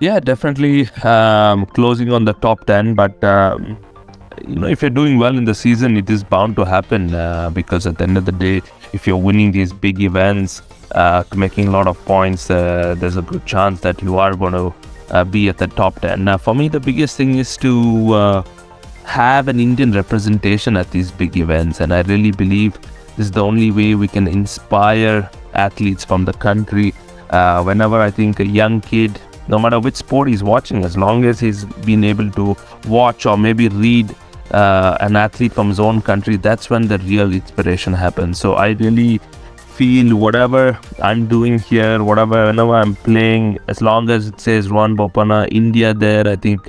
Yeah, definitely closing on the top 10. But, if you're doing well in the season, it is bound to happen because at the end of the day, if you're winning these big events, making a lot of points, there's a good chance that you are going to be at the top 10. Now, for me, the biggest thing is to have an Indian representation at these big events. And I really believe this is the only way we can inspire athletes from the country. Whenever I think a young kid, no matter which sport he's watching, as long as he's been able to watch or maybe read an athlete from his own country, that's when the real inspiration happens. So I really feel whatever I'm doing here, whenever I'm playing, as long as it says Rohan Bopanna, India there, I think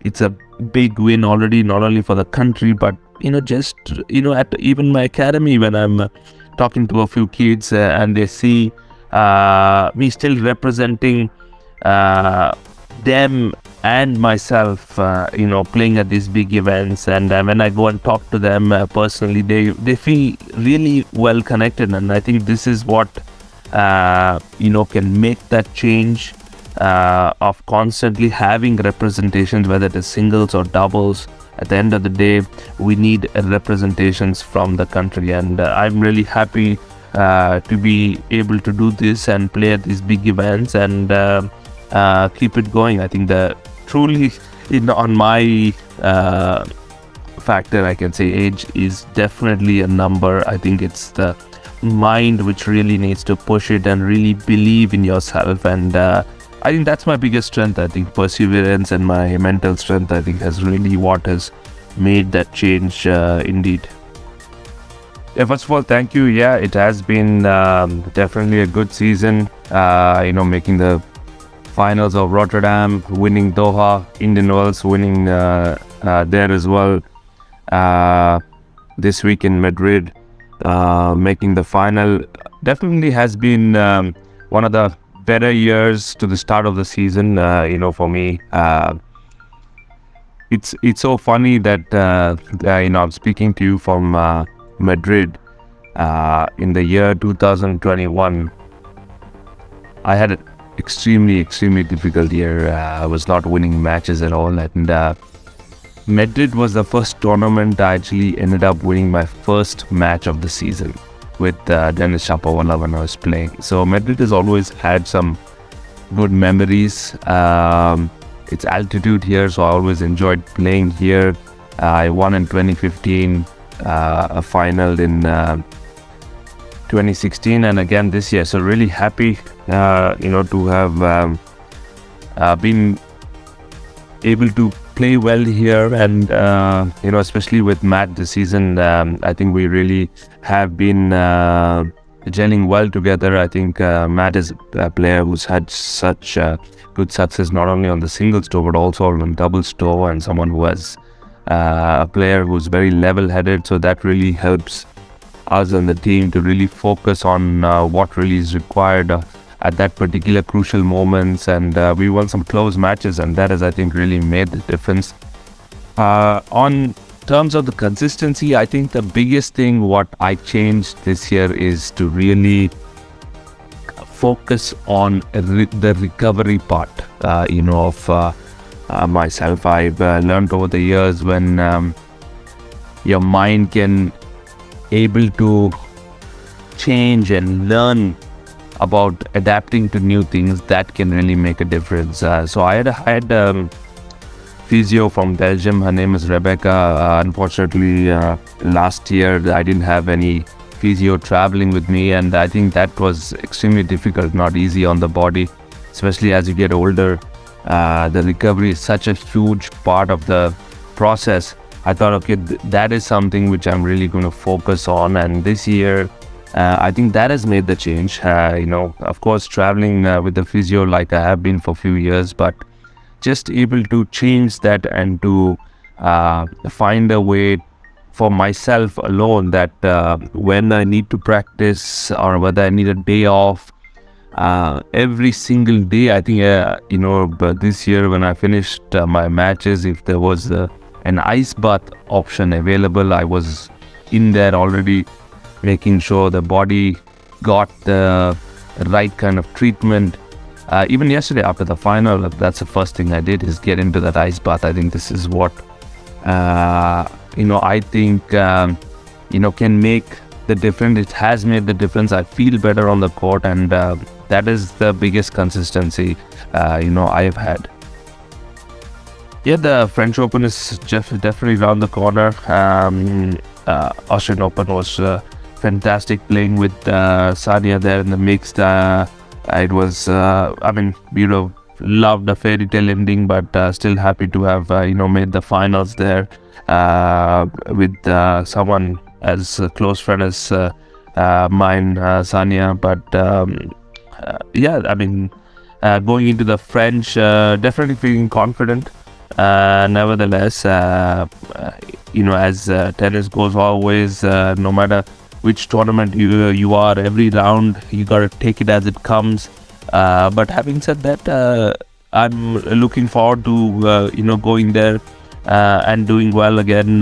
it's a big win already, not only for the country, but just at even my academy, when I'm talking to a few kids and they see me still representing them and myself, playing at these big events, and when I go and talk to them personally, they feel really well connected, and I think this is what can make that change of constantly having representations, whether it is singles or doubles. At the end of the day, we need representations from the country, and I'm really happy to be able to do this and play at these big events and keep it going. I think that truly, on my factor, I can say age is definitely a number. I think it's the mind which really needs to push it and really believe in yourself, and I think that's my biggest strength. I think perseverance and my mental strength, I think, has really what has made that change indeed. Yeah, first of all, thank you. Yeah, it has been definitely a good season. Making the finals of Rotterdam, winning Doha, Indian Wells, winning there as well. This week in Madrid, making the final, definitely has been one of the better years to the start of the season. For me, it's so funny that I'm speaking to you from Madrid in the year 2021. I had an extremely difficult year. I was not winning matches at all, and Madrid was the first tournament I actually ended up winning my first match of the season with Denis Shapovalov when I was playing. So Madrid has always had some good memories. It's altitude here, so I always enjoyed playing here. I won in 2015, a final in 2016, and again this year. So really happy, to have been able to play well here, and especially with Matt this season, I think we really have been gelling well together. I think Matt is a player who's had such good success not only on the singles tour but also on doubles tour, and someone who has a player who's very level-headed. So that really helps us and the team to really focus on what really is required at that particular crucial moments, and we won some close matches, and that has, I think, really made the difference. On terms of the consistency, I think the biggest thing what I changed this year is to really focus on the recovery part of myself. I've learned over the years when your mind can able to change and learn about adapting to new things, that can really make a difference. So I had physio from Belgium. Her name is Rebecca. Unfortunately, last year I didn't have any physio traveling with me, and I think that was extremely difficult, not easy on the body, especially as you get older. The recovery is such a huge part of the process. I thought, okay, that is something which I'm really going to focus on, and this year I think that has made the change. Of course, traveling with the physio like I have been for a few years, but just able to change that and to find a way for myself alone that when I need to practice or whether I need a day off, every single day, I think, but this year when I finished my matches, if there was an ice bath option available, I was in there already, making sure the body got the right kind of treatment, Even yesterday after the final, that's the first thing I did is get into that ice bath. I think this is what I think can make the difference. It has made the difference. I feel better on the court, and that is the biggest consistency I have had. Yeah, the French Open is definitely around the corner. Australian Open was fantastic, playing with Sania there in the mixed. It was, loved the fairy tale ending, but still happy to have made the finals there with someone as a close friend as mine, Sania. But going into the French, definitely feeling confident. Nevertheless, as tennis goes always, no matter which tournament you are, every round you gotta take it as it comes. But having said that, I'm looking forward to going there and doing well again.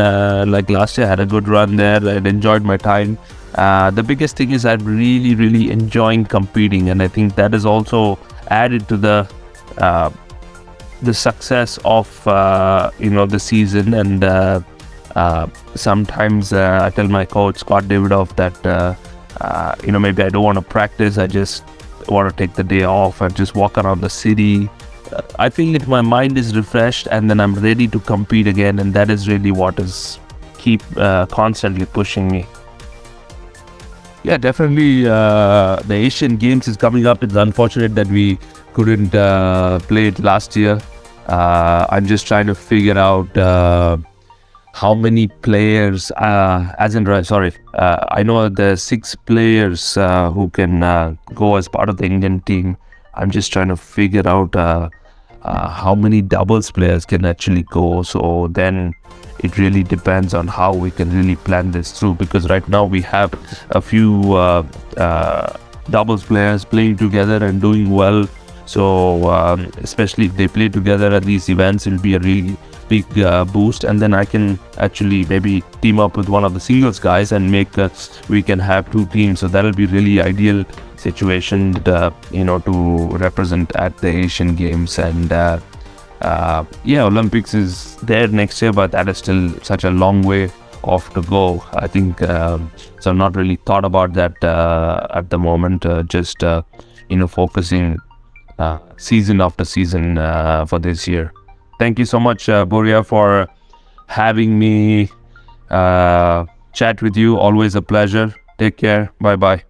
Like last year, I had a good run there and enjoyed my time. The biggest thing is I'm really enjoying competing, and I think that is also added to the success of the season. And sometimes I tell my coach Scott Davidoff that maybe I don't want to practice, I just want to take the day off and just walk around the city. I feel that my mind is refreshed and then I'm ready to compete again, and that is really what is keep constantly pushing me. Yeah, definitely the Asian Games is coming up. It's unfortunate that we couldn't play it last year. I'm just trying to figure out how many players, I know the 6 players who can go as part of the Indian team. I'm just trying to figure out how many doubles players can actually go. So then it really depends on how we can really plan this through, because right now we have a few doubles players playing together and doing well. So especially if they play together at these events, it'll be a really big boost, and then I can actually maybe team up with one of the singles guys and we can have 2 teams. So that'll be really ideal situation to represent at the Asian Games. And Olympics is there next year, but that is still such a long way off to go. I think so I'm not really thought about that at the moment. Just focusing season after season for this year. Thank you so much, Boria, for having me chat with you. Always a pleasure. Take care. Bye-bye.